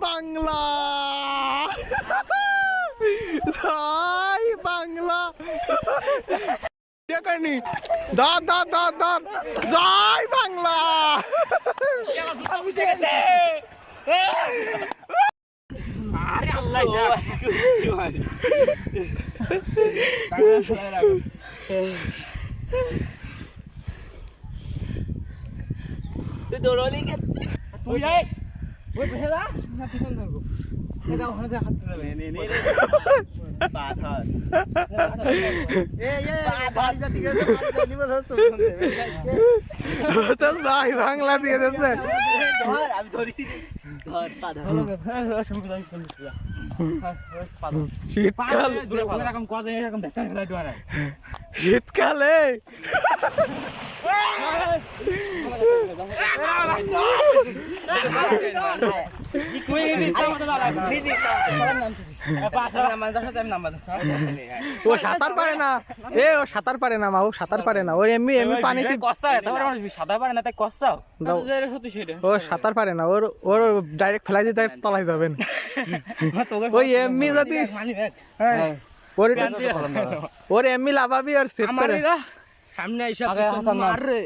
বাংলা জয় বাংলা কারণী দাঁত দাঁত দাঁত দাঁত জয় বাংলা তুই যাই ওই পেছে যা না পিছন ধরবো এটা ওখানে যা হাত ধরে নে পা ধর পা ধর যা ঠিক আছে পা নিব ধরছ তো জয় বাংলা দিয়ে দিয়েছে ধর আমি ধরিছি ধর পা ধর সম্পূর্ণ শীতকাল এরকম কত এরকম দেখা খেলা দোয়ারে শীতকালে ও সাঁতার পারে না ও সাঁতার পারে না মা ও সাঁতার পারে না ওর এমনি এমনি পানিতে সাঁতার পারে না তাই কষাও ও সাঁতার পারে না ওর ওর ডাইরেক্ট ফেলাই দিতে তলায় যাবেন ওই এমনি যদি ওর ওর এমনি লাভাবি আর সেভ করে সামনে আইসা মার রে